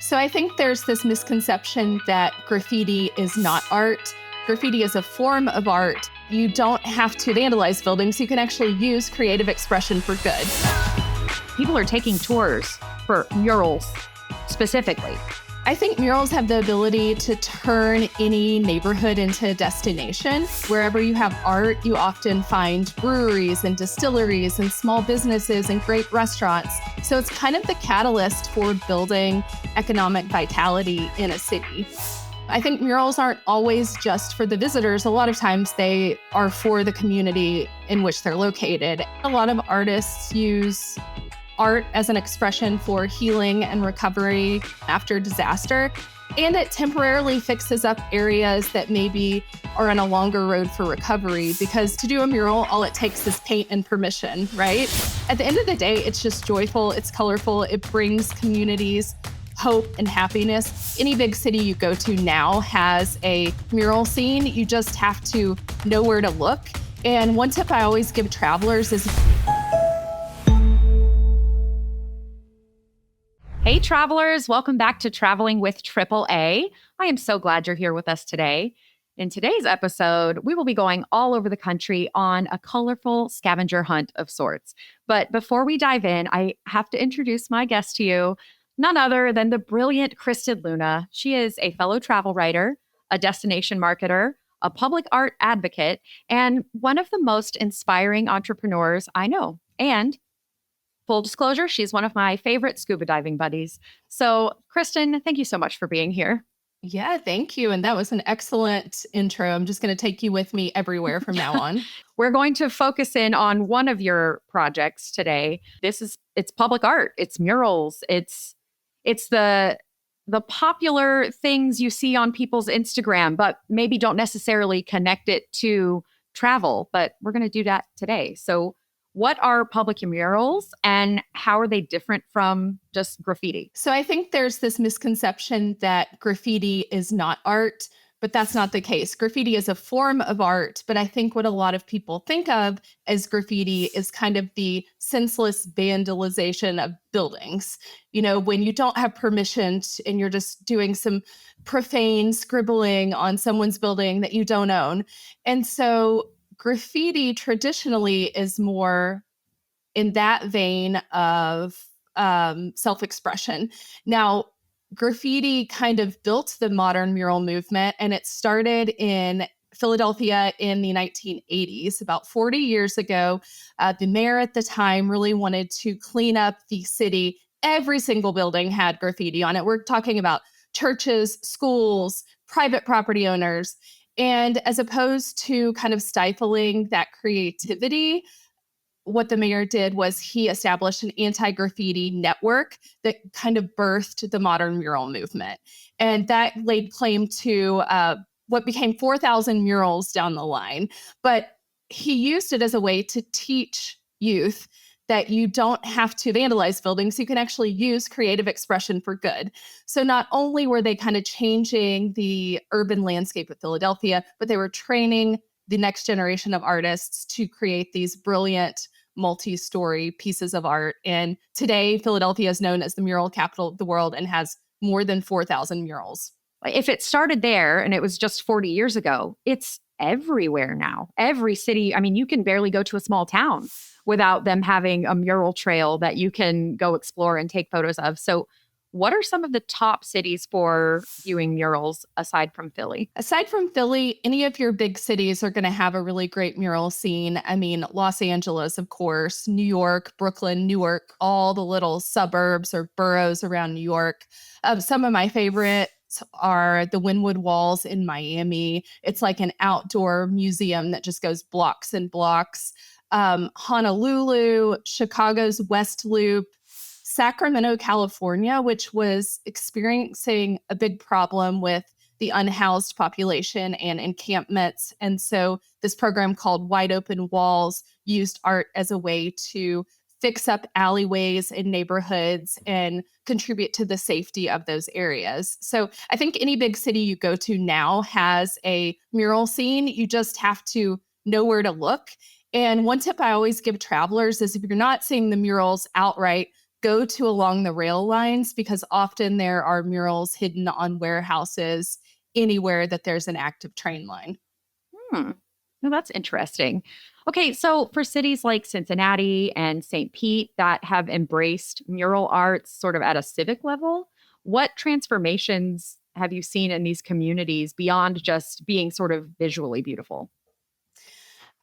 So I think there's this misconception that graffiti is not art. Graffiti is a form of art. You don't have to vandalize buildings. You can actually use creative expression for good. People are taking tours for murals specifically. I think murals have the ability to turn any neighborhood into a destination. Wherever you have art, you often find breweries and distilleries and small businesses and great restaurants. So it's kind of the catalyst for building economic vitality in a city. I think murals aren't always just for the visitors. A lot of times they are for the community in which they're located. A lot of artists use art as an expression for healing and recovery after disaster. And it temporarily fixes up areas that maybe are on a longer road for recovery, because to do a mural, all it takes is paint and permission, right? At the end of the day, it's just joyful, it's colorful, it brings communities hope and happiness. Any big city you go to now has a mural scene. You just have to know where to look. And one tip I always give travelers is Hey, travelers, welcome back to Traveling with AAA. I am so glad you're here with us today. In today's episode, we will be going all over the country on a colorful scavenger hunt of sorts. But before we dive in, I have to introduce my guest to you, none other than the brilliant Kristin Luna. She is a fellow travel writer, a destination marketer, a public art advocate, and one of the most inspiring entrepreneurs I know. And full disclosure, she's one of my favorite scuba diving buddies. So, Kristin, thank you so much for being here. Yeah, thank you. And that was an excellent intro. I'm just going to take you with me everywhere from now on. We're going to focus in on one of your projects today. It's public art, it's murals, it's the popular things you see on people's Instagram, but maybe don't necessarily connect it to travel. But we're going to do that today. So what are public murals and how are they different from just graffiti? So I think there's this misconception that graffiti is not art, but that's not the case. Graffiti is a form of art, but I think what a lot of people think of as graffiti is kind of the senseless vandalization of buildings. You know, when you don't have permission and you're just doing some profane scribbling on someone's building that you don't own. And so graffiti traditionally is more in that vein of self-expression. Now, graffiti kind of built the modern mural movement, and it started in Philadelphia in the 1980s. About 40 years ago, the mayor at the time really wanted to clean up the city. Every single building had graffiti on it. We're talking about churches, schools, private property owners. And as opposed to kind of stifling that creativity, what the mayor did was he established an anti-graffiti network that kind of birthed the modern mural movement. And that laid claim to what became 4,000 murals down the line. But he used it as a way to teach youth that you don't have to vandalize buildings. You can actually use creative expression for good. So not only were they kind of changing the urban landscape of Philadelphia, but they were training the next generation of artists to create these brilliant multi-story pieces of art. And today, Philadelphia is known as the mural capital of the world and has more than 4,000 murals. If it started there and it was just 40 years ago, it's everywhere now. Every city, I mean, you can barely go to a small town without them having a mural trail that you can go explore and take photos of. So what are some of the top cities for viewing murals aside from Philly? Aside from Philly, any of your big cities are going to have a really great mural scene. I mean, Los Angeles, of course, New York, Brooklyn, Newark, all the little suburbs or boroughs around New York. Some of my favorites are the Wynwood Walls in Miami. It's like an outdoor museum that just goes blocks and blocks. Honolulu, Chicago's West Loop, Sacramento, California, which was experiencing a big problem with the unhoused population and encampments. And so this program called Wide Open Walls used art as a way to fix up alleyways in neighborhoods and contribute to the safety of those areas. So I think any big city you go to now has a mural scene. You just have to know where to look. And one tip I always give travelers is if you're not seeing the murals outright, go to along the rail lines because often there are murals hidden on warehouses anywhere that there's an active train line. Hmm. Well, that's interesting. Okay, so for cities like Cincinnati and St. Pete that have embraced mural arts sort of at a civic level, what transformations have you seen in these communities beyond just being sort of visually beautiful?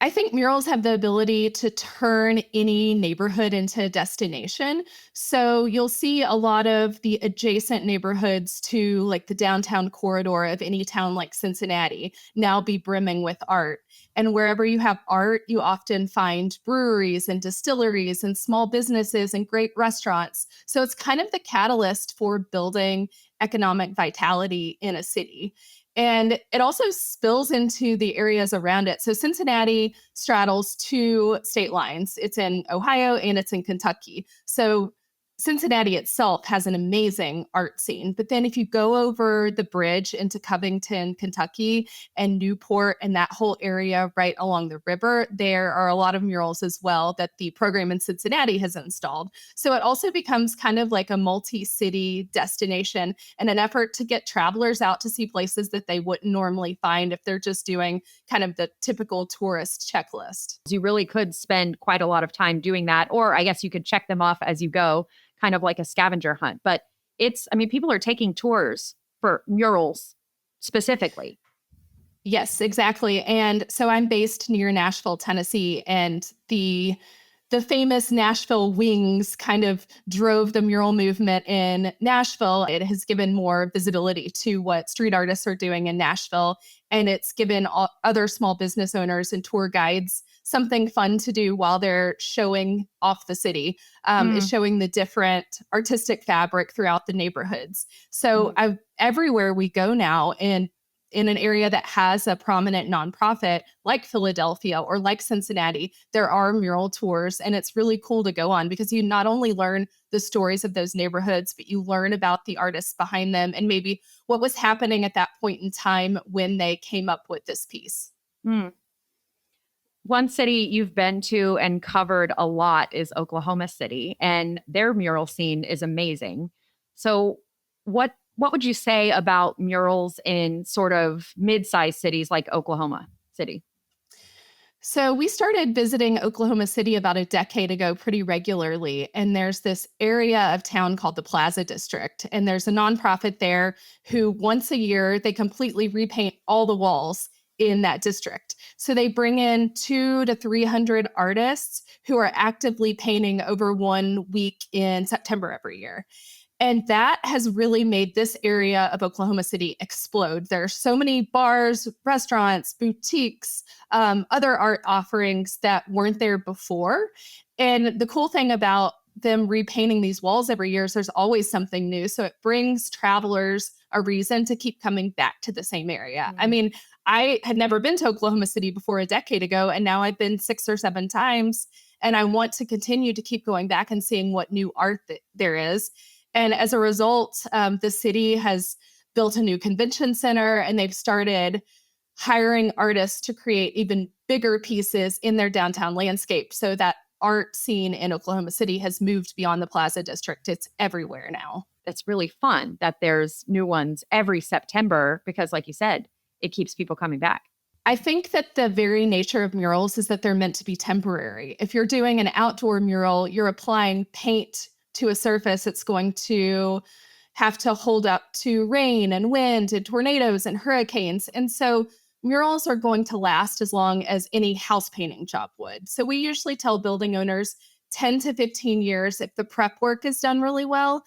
I think murals have the ability to turn any neighborhood into a destination. So you'll see a lot of the adjacent neighborhoods to like the downtown corridor of any town like Cincinnati now be brimming with art. And wherever you have art, you often find breweries and distilleries and small businesses and great restaurants. So it's kind of the catalyst for building economic vitality in a city. And it also spills into the areas around it. So Cincinnati straddles two state lines. It's in Ohio and it's in Kentucky. So Cincinnati itself has an amazing art scene. But then if you go over the bridge into Covington, Kentucky, and Newport and that whole area right along the river, there are a lot of murals as well that the program in Cincinnati has installed. So it also becomes kind of like a multi-city destination and an effort to get travelers out to see places that they wouldn't normally find if they're just doing kind of the typical tourist checklist. You really could spend quite a lot of time doing that, or I guess you could check them off as you go, kind of like a scavenger hunt. But I mean, people are taking tours for murals specifically. Yes, exactly. And so I'm based near Nashville, Tennessee, and the famous Nashville Wings kind of drove the mural movement in Nashville. It has given more visibility to what street artists are doing in Nashville, and it's given other small business owners and tour guides something fun to do while they're showing off the city, is showing the different artistic fabric throughout the neighborhoods. So everywhere we go now, and in an area that has a prominent nonprofit like Philadelphia or like Cincinnati, there are mural tours. And it's really cool to go on because you not only learn the stories of those neighborhoods, but you learn about the artists behind them and maybe what was happening at that point in time when they came up with this piece. Mm. One city you've been to and covered a lot is Oklahoma City, and their mural scene is amazing. So, what would you say about murals in sort of mid-sized cities like Oklahoma City? So we started visiting Oklahoma City about a decade ago pretty regularly. And there's this area of town called the Plaza District. And there's a nonprofit there who once a year, they completely repaint all the walls in that district. So they bring in 200 to 300 artists who are actively painting over 1 week in September every year. And that has really made this area of Oklahoma City explode. There are so many bars, restaurants, boutiques, other art offerings that weren't there before. And the cool thing about them repainting these walls every year is there's always something new. So it brings travelers a reason to keep coming back to the same area. I mean, I had never been to Oklahoma City before a decade ago, and now I've been 6 or 7 times. And I want to continue to keep going back and seeing what new art that there is. And as a result, the city has built a new convention center and they've started hiring artists to create even bigger pieces in their downtown landscape. So that art scene in Oklahoma City has moved beyond the Plaza District. It's everywhere now. It's really fun that there's new ones every September because, like you said, it keeps people coming back. I think that the very nature of murals is that they're meant to be temporary. If you're doing an outdoor mural, you're applying paint to a surface. It's going to have to hold up to rain and wind and tornadoes and hurricanes. And so murals are going to last as long as any house painting job would. So we usually tell building owners 10 to 15 years if the prep work is done really well.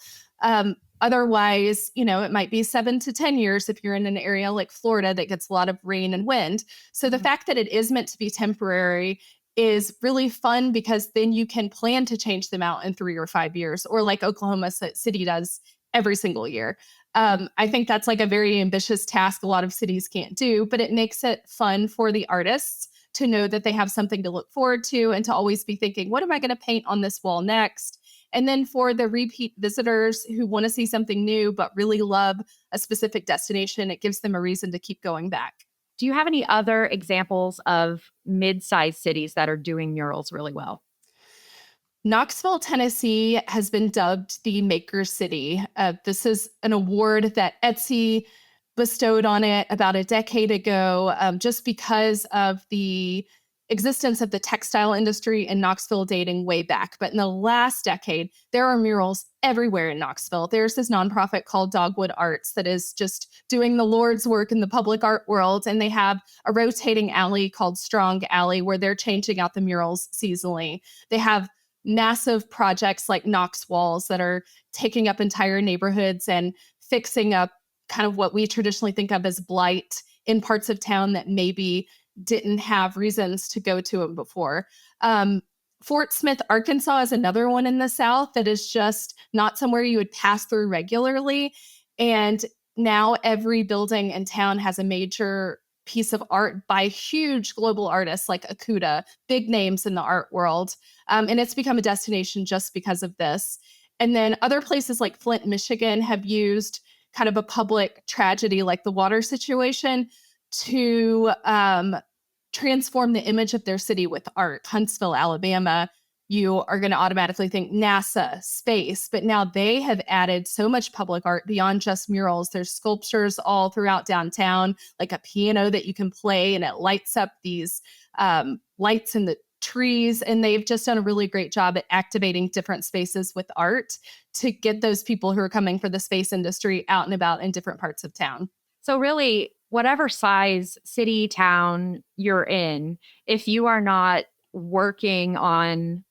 Otherwise, it might be 7 to 10 years if you're in an area like Florida that gets a lot of rain and wind. So the fact that it is meant to be temporary is really fun because then you can plan to change them out in 3 or 5 years, or like Oklahoma City does every single year. I think that's like a very ambitious task a lot of cities can't do, but it makes it fun for the artists to know that they have something to look forward to and to always be thinking, what am I going to paint on this wall next? And then for the repeat visitors who want to see something new but really love a specific destination, it gives them a reason to keep going back. Do you have any other examples of mid-sized cities that are doing murals really well? Knoxville, Tennessee has been dubbed the Maker City. This is an award that Etsy bestowed on it about a decade ago, just because of the existence of the textile industry in Knoxville dating way back. But in the last decade, there are murals everywhere in Knoxville. There's this nonprofit called Dogwood Arts that is just doing the Lord's work in the public art world. And they have a rotating alley called Strong Alley where they're changing out the murals seasonally. They have massive projects like Knox Walls that are taking up entire neighborhoods and fixing up kind of what we traditionally think of as blight in parts of town that maybe didn't have reasons to go to them before. Fort Smith, Arkansas is another one in the South that is just not somewhere you would pass through regularly. And now every building in town has a major piece of art by huge global artists like Akuta, big names in the art world. And it's become a destination just because of this. And then other places like Flint, Michigan have used kind of a public tragedy like the water situation to transform the image of their city with art. Huntsville, Alabama, you are going to automatically think NASA, space, but now they have added so much public art beyond just murals. There's sculptures all throughout downtown, like a piano that you can play and it lights up these lights in the trees. And they've just done a really great job at activating different spaces with art to get those people who are coming for the space industry out and about in different parts of town. So really, whatever size city, town you're in, if you are not working on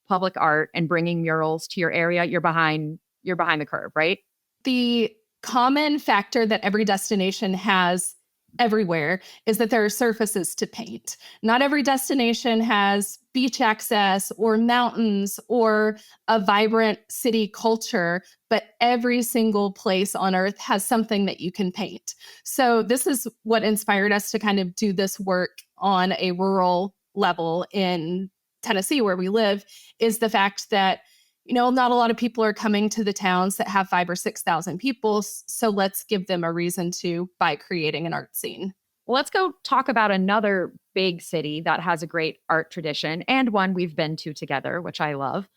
public art and bringing murals to your area, you're behind the curve, right? The common factor that every destination has everywhere is that there are surfaces to paint. Not every destination has beach access or mountains or a vibrant city culture, but every single place on earth has something that you can paint. So this is what inspired us to kind of do this work on a rural level in Tennessee, where we live, is the fact that not a lot of people are coming to the towns that have 5,000 or 6,000 people. So let's give them a reason to by creating an art scene. Well, let's go talk about another big city that has a great art tradition and one we've been to together, which I love,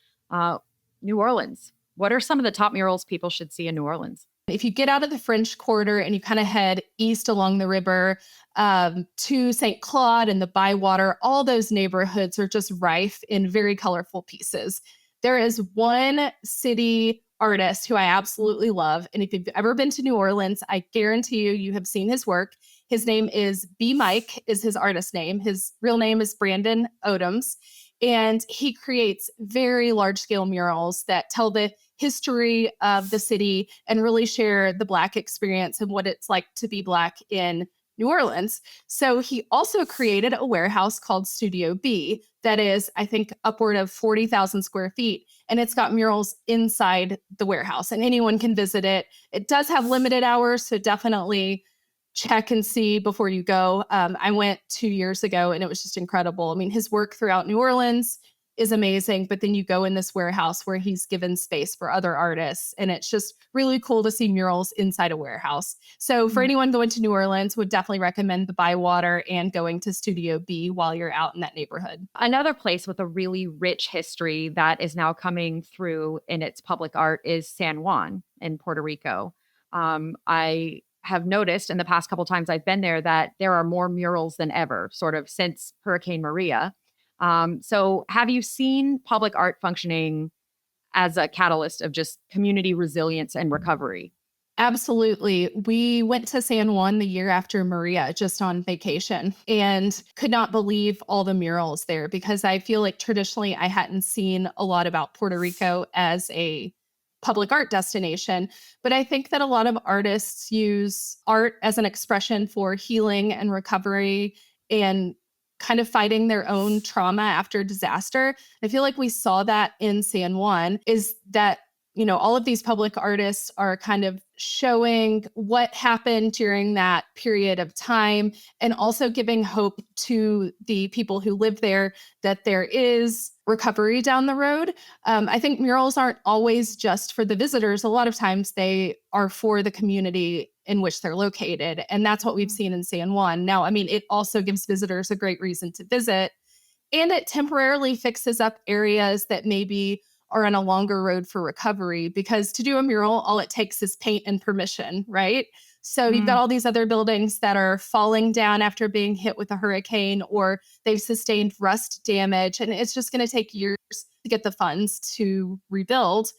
New Orleans. What are some of the top murals people should see in New Orleans? If you get out of the French Quarter and you kind of head east along the river to St. Claude and the Bywater, all those neighborhoods are just rife in very colorful pieces. There is one city artist who I absolutely love. And if you've ever been to New Orleans, I guarantee you have seen his work. His name is B. Mike, is his artist name. His real name is Brandon Odoms. And he creates very large scale murals that tell the history of the city and really share the Black experience and what it's like to be Black in New Orleans. So he also created a warehouse called Studio B that is, I think, upward of 40,000 square feet. And it's got murals inside the warehouse and anyone can visit it. It does have limited hours, so definitely check and see before you go. I went 2 years ago and it was just incredible. I mean, his work throughout New Orleans is amazing, but then you go in this warehouse where he's given space for other artists. And it's just really cool to see murals inside a warehouse. So for anyone going to New Orleans, would definitely recommend the Bywater and going to Studio B while you're out in that neighborhood. Another place with a really rich history that is now coming through in its public art is San Juan in Puerto Rico. I have noticed in the past couple times I've been there that there are more murals than ever, sort of since Hurricane Maria. So have you seen public art functioning as a catalyst of just community resilience and recovery? Absolutely. We went to San Juan the year after Maria just on vacation and could not believe all the murals there because I feel like traditionally I hadn't seen a lot about Puerto Rico as a public art destination. But I think that a lot of artists use art as an expression for healing and recovery and kind of fighting their own trauma after disaster. I feel like we saw that in San Juan is that, all of these public artists are kind of showing what happened during that period of time and also giving hope to the people who live there that there is recovery down the road. I think murals aren't always just for the visitors. A lot of times they are for the community in which they're located. And that's what we've seen in San Juan. Now, I mean, it also gives visitors a great reason to visit. And it temporarily fixes up areas that maybe are on a longer road for recovery, because to do a mural, all it takes is paint and permission, right? So you've got all these other buildings that are falling down after being hit with a hurricane, or they've sustained rust damage, and it's just going to take years to get the funds to rebuild.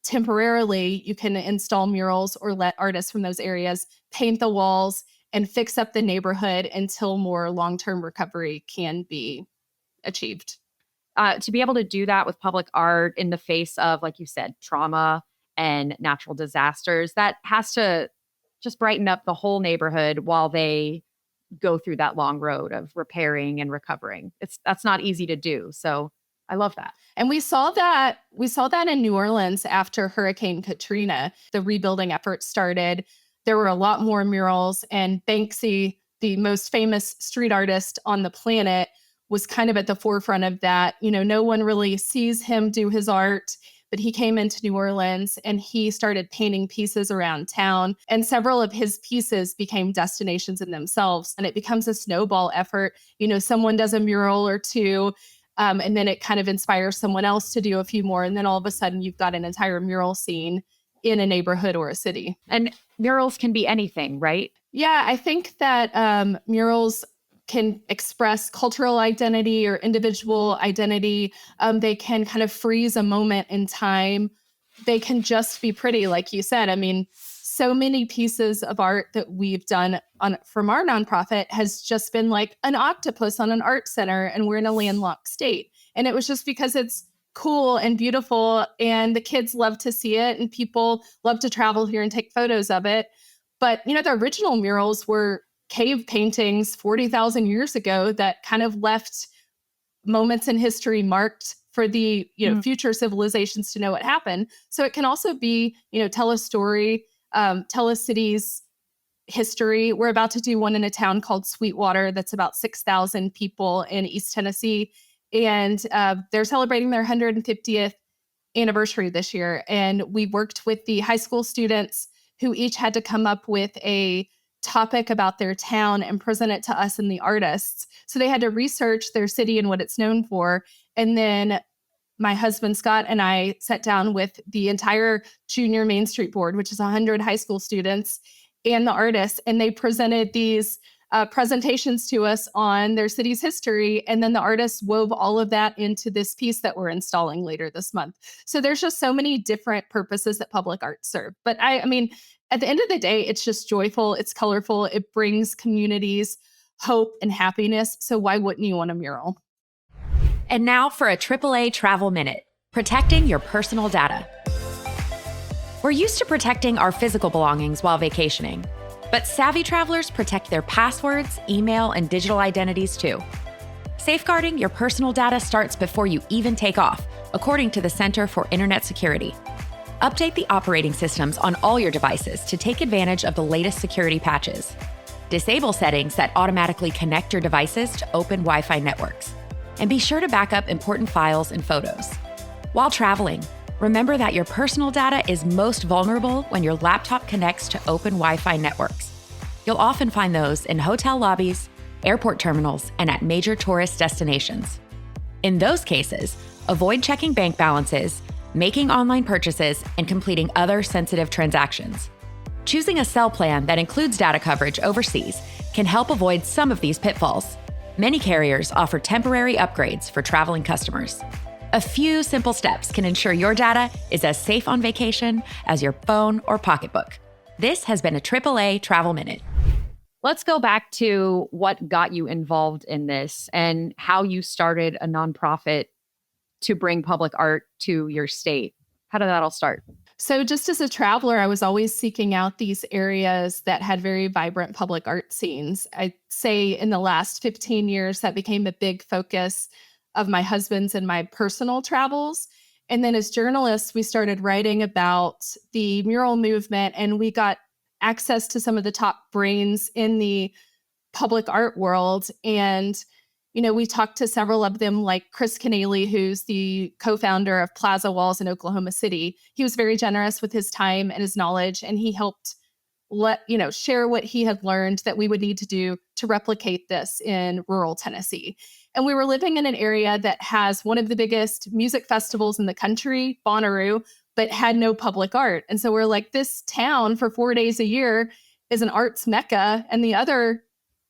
Temporarily, you can install murals or let artists from those areas paint the walls and fix up the neighborhood until more long-term recovery can be achieved. To be able to do that with public art in the face of, like you said, trauma and natural disasters, that has to just brighten up the whole neighborhood while they go through that long road of repairing and recovering. That's not easy to do. So I love that. And we saw that in New Orleans after Hurricane Katrina. The rebuilding effort started. There were a lot more murals, and Banksy, the most famous street artist on the planet, was kind of at the forefront of that. You know, no one really sees him do his art, but he came into New Orleans and he started painting pieces around town. And several of his pieces became destinations in themselves. And it becomes a snowball effort. You know, someone does a mural or two, and then it kind of inspires someone else to do a few more. And then all of a sudden you've got an entire mural scene in a neighborhood or a city. And murals can be anything, right? Yeah, I think that murals can express cultural identity or individual identity. They can kind of freeze a moment in time. They can just be pretty, like you said. I mean, so many pieces of art that we've done from our nonprofit has just been like an octopus on an art center, and we're in a landlocked state. And it was just because it's cool and beautiful, and the kids love to see it, and people love to travel here and take photos of it. But, you know, the original murals were cave paintings 40,000 years ago that kind of left moments in history marked for the, you know, future civilizations to know what happened. So it can also be, you know, tell a story, tell a city's history. We're about to do one in a town called Sweetwater that's about 6,000 people in East Tennessee. And they're celebrating their 150th anniversary this year. And we worked with the high school students who each had to come up with a topic about their town and present it to us and the artists. So they had to research their city and what it's known for. And then my husband, Scott, and I sat down with the entire junior Main Street board, which is 100 high school students, and the artists. And they presented these presentations to us on their city's history. And then the artists wove all of that into this piece that we're installing later this month. So there's just so many different purposes that public art serve. But I mean, at the end of the day, it's just joyful. It's colorful. It brings communities hope and happiness. So why wouldn't you want a mural? And now for a AAA Travel Minute, protecting your personal data. We're used to protecting our physical belongings while vacationing, but savvy travelers protect their passwords, email, and digital identities too. Safeguarding your personal data starts before you even take off, according to the Center for Internet Security. Update the operating systems on all your devices to take advantage of the latest security patches. Disable settings that automatically connect your devices to open Wi-Fi networks. And be sure to back up important files and photos. While traveling, remember that your personal data is most vulnerable when your laptop connects to open Wi-Fi networks. You'll often find those in hotel lobbies, airport terminals, and at major tourist destinations. In those cases, avoid checking bank balances, making online purchases, and completing other sensitive transactions. Choosing a cell plan that includes data coverage overseas can help avoid some of these pitfalls. Many carriers offer temporary upgrades for traveling customers. A few simple steps can ensure your data is as safe on vacation as your phone or pocketbook. This has been a AAA Travel Minute. Let's go back to what got you involved in this and how you started a nonprofit to bring public art to your state. How did that all start? So just as a traveler, I was always seeking out these areas that had very vibrant public art scenes. I'd say in the last 15 years, that became a big focus of my husband's and my personal travels. And then as journalists, we started writing about the mural movement, and we got access to some of the top brains in the public art world. And you know, we talked to several of them, like Chris Kenneally, who's the co-founder of Plaza Walls in Oklahoma City. He was very generous with his time and his knowledge, and he helped share what he had learned that we would need to do to replicate this in rural Tennessee. And we were living in an area that has one of the biggest music festivals in the country, Bonnaroo, but had no public art. And so we're like, this town for 4 days a year is an arts mecca, and the other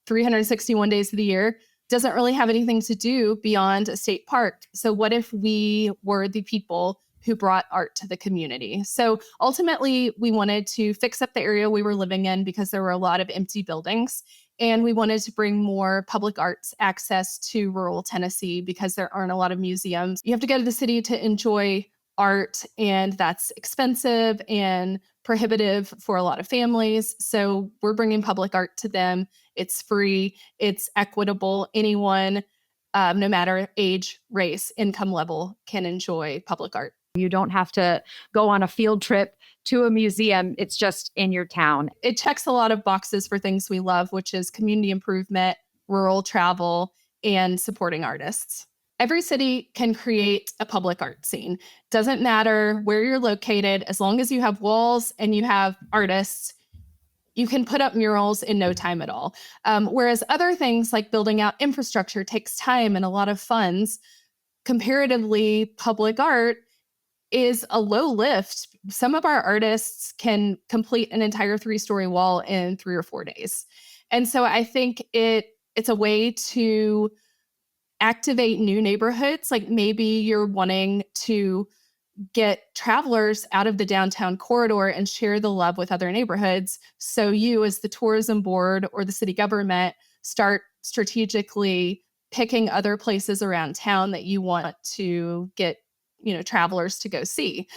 361 days of the year doesn't really have anything to do beyond a state park. So what if we were the people who brought art to the community? So ultimately, we wanted to fix up the area we were living in because there were a lot of empty buildings. And we wanted to bring more public arts access to rural Tennessee because there aren't a lot of museums. You have to go to the city to enjoy art, and that's expensive and prohibitive for a lot of families. So we're bringing public art to them. It's free, it's equitable. Anyone, no matter age, race, income level, can enjoy public art. You don't have to go on a field trip to a museum. It's just in your town. It checks a lot of boxes for things we love, which is community improvement, rural travel, and supporting artists. Every city can create a public art scene. Doesn't matter where you're located, as long as you have walls and you have artists, you can put up murals in no time at all. Whereas other things like building out infrastructure takes time and a lot of funds. Comparatively, public art is a low lift. Some of our artists can complete an entire 3-story wall in 3 or 4 days. And so I think it's a way to activate new neighborhoods. Like maybe you're wanting to get travelers out of the downtown corridor and share the love with other neighborhoods. So you, as the tourism board or the city government, start strategically picking other places around town that you want to get travelers to go see.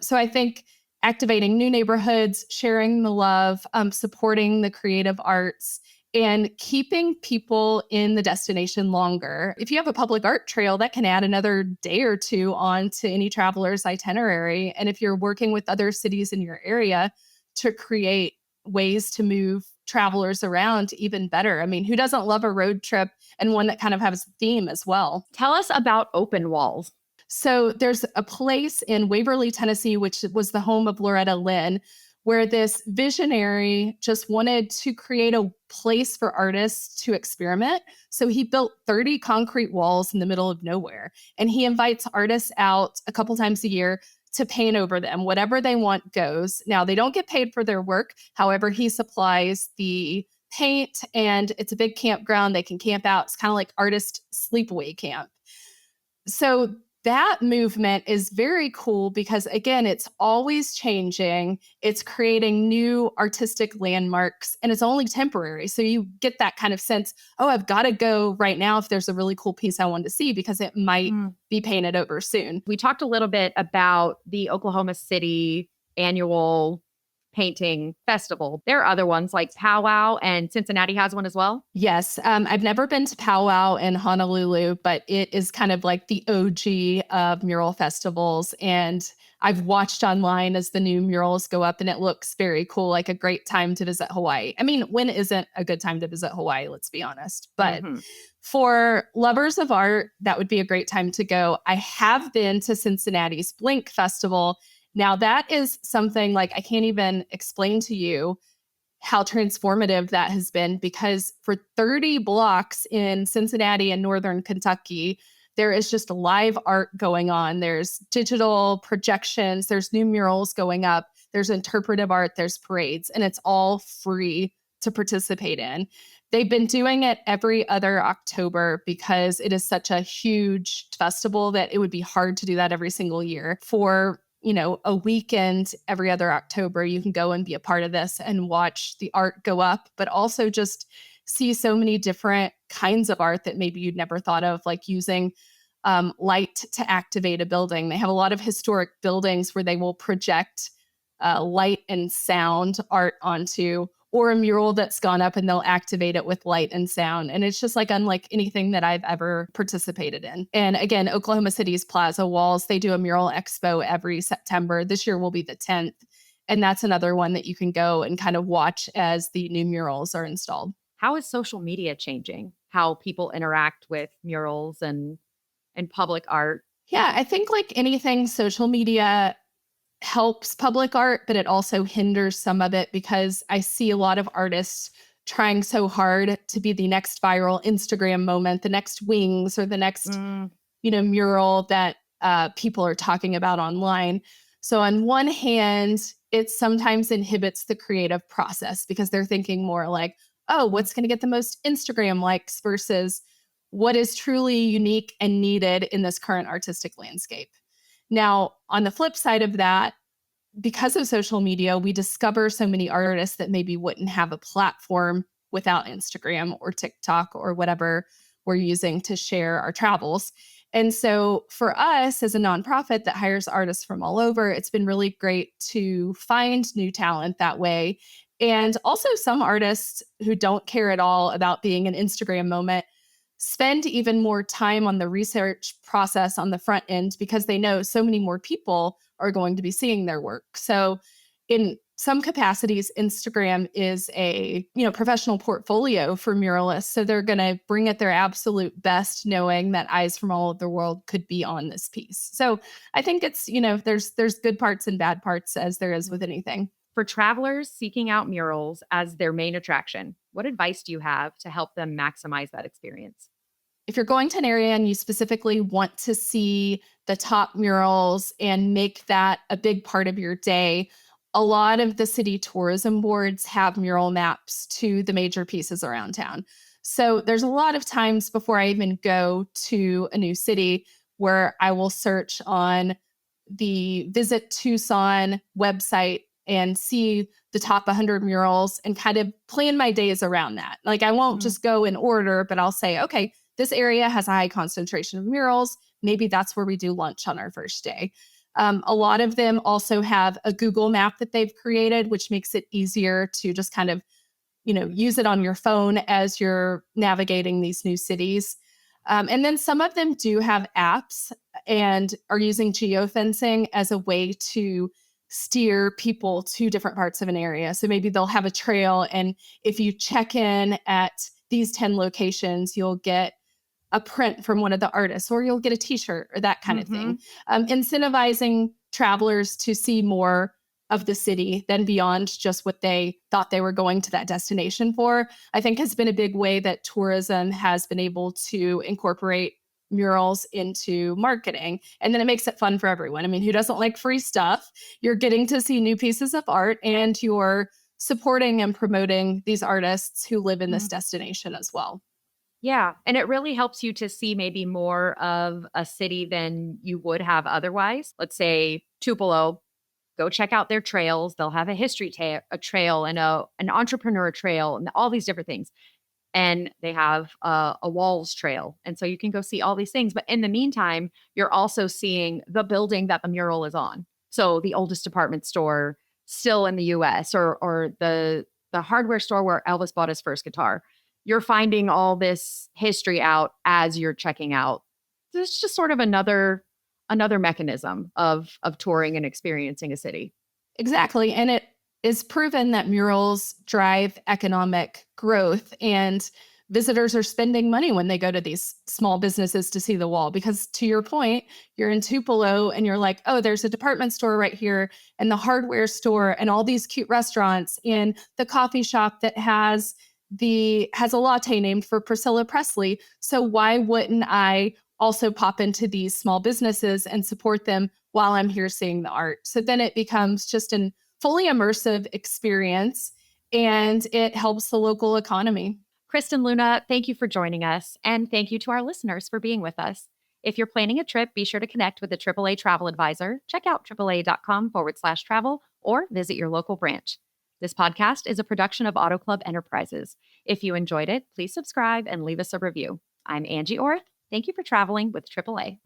So I think activating new neighborhoods, sharing the love, supporting the creative arts, and keeping people in the destination longer. If you have a public art trail, that can add another day or two on to any traveler's itinerary. And if you're working with other cities in your area to create ways to move travelers around, even better. I mean, who doesn't love a road trip and one that kind of has a theme as well? Tell us about Open Walls. So there's a place in Waverly, Tennessee, which was the home of Loretta Lynn, where this visionary just wanted to create a place for artists to experiment. So he built 30 concrete walls in the middle of nowhere. And he invites artists out a couple times a year to paint over them. Whatever they want goes. Now, they don't get paid for their work. However, he supplies the paint, and it's a big campground. They can camp out. It's kind of like artist sleepaway camp. So that movement is very cool because, again, it's always changing. It's creating new artistic landmarks, and it's only temporary. So you get that kind of sense, oh, I've got to go right now if there's a really cool piece I want to see because it might be painted over soon. We talked a little bit about the Oklahoma City annual painting festival. There are other ones like Powwow, and Cincinnati has one as well. Yes. I've never been to Powwow in Honolulu, but it is kind of like the OG of mural festivals. And I've watched online as the new murals go up, and it looks very cool, like a great time to visit Hawaii. I mean, when isn't a good time to visit Hawaii? Let's be honest. But for lovers of art, that would be a great time to go. I have been to Cincinnati's Blink Festival. Now, that is something like I can't even explain to you how transformative that has been, because for 30 blocks in Cincinnati and northern Kentucky, there is just live art going on. There's digital projections, there's new murals going up, there's interpretive art, there's parades, and it's all free to participate in. They've been doing it every other October because it is such a huge festival that it would be hard to do that every single year. For a weekend every other October, you can go and be a part of this and watch the art go up, but also just see so many different kinds of art that maybe you'd never thought of, like using light to activate a building. They have a lot of historic buildings where they will project light and sound art onto, or a mural that's gone up and they'll activate it with light and sound. And it's just like unlike anything that I've ever participated in. And again, Oklahoma City's Plaza Walls, they do a mural expo every September. This year will be the 10th. And that's another one that you can go and kind of watch as the new murals are installed. How is social media changing how people interact with murals and public art? Yeah, I think like anything, social media helps public art, but it also hinders some of it because I see a lot of artists trying so hard to be the next viral Instagram moment, the next wings, or the next, mural that people are talking about online. So on one hand, it sometimes inhibits the creative process because they're thinking more like, oh, what's going to get the most Instagram likes versus what is truly unique and needed in this current artistic landscape. Now, on the flip side of that, because of social media, we discover so many artists that maybe wouldn't have a platform without Instagram or TikTok or whatever we're using to share our travels. And so for us as a nonprofit that hires artists from all over, it's been really great to find new talent that way. And also some artists who don't care at all about being an Instagram moment spend even more time on the research process on the front end because they know so many more people are going to be seeing their work. So in some capacities, Instagram is a professional portfolio for muralists. So they're going to bring it their absolute best, knowing that eyes from all over the world could be on this piece. So I think it's, there's good parts and bad parts as there is with anything. For travelers seeking out murals as their main attraction, what advice do you have to help them maximize that experience? If you're going to an area and you specifically want to see the top murals and make that a big part of your day, a lot of the city tourism boards have mural maps to the major pieces around town. So there's a lot of times before I even go to a new city where I will search on the Visit Tucson website and see the top 100 murals and kind of plan my days around that. Like I won't just go in order, but I'll say, okay, this area has a high concentration of murals. Maybe that's where we do lunch on our first day. A lot of them also have a Google map that they've created, which makes it easier to just kind of, use it on your phone as you're navigating these new cities. And then some of them do have apps and are using geofencing as a way to steer people to different parts of an area. So maybe they'll have a trail, and if you check in at these 10 locations, you'll get a print from one of the artists, or you'll get a t-shirt or that kind of thing. Incentivizing travelers to see more of the city than beyond just what they thought they were going to that destination for, I think has been a big way that tourism has been able to incorporate murals into marketing. And then it makes it fun for everyone. I mean, who doesn't like free stuff? You're getting to see new pieces of art, and you're supporting and promoting these artists who live in this destination as well. Yeah. And it really helps you to see maybe more of a city than you would have otherwise. Let's say Tupelo, go check out their trails. They'll have a history a trail and an entrepreneur trail and all these different things. And they have a walls trail. And so you can go see all these things. But in the meantime, you're also seeing the building that the mural is on. So the oldest department store still in the US, or the hardware store where Elvis bought his first guitar. You're finding all this history out as you're checking out. It's just sort of another mechanism of touring and experiencing a city. Exactly. And it is proven that murals drive economic growth, and visitors are spending money when they go to these small businesses to see the wall. Because to your point, you're in Tupelo and you're like, oh, there's a department store right here and the hardware store and all these cute restaurants and the coffee shop that has a latte named for Priscilla Presley. So why wouldn't I also pop into these small businesses and support them while I'm here seeing the art? So then it becomes just an fully immersive experience, and it helps the local economy. Kristin Luna, thank you for joining us. And thank you to our listeners for being with us. If you're planning a trip, be sure to connect with the AAA Travel Advisor. Check out AAA.com/travel or visit your local branch. This podcast is a production of Auto Club Enterprises. If you enjoyed it, please subscribe and leave us a review. I'm Angie Orth. Thank you for traveling with AAA.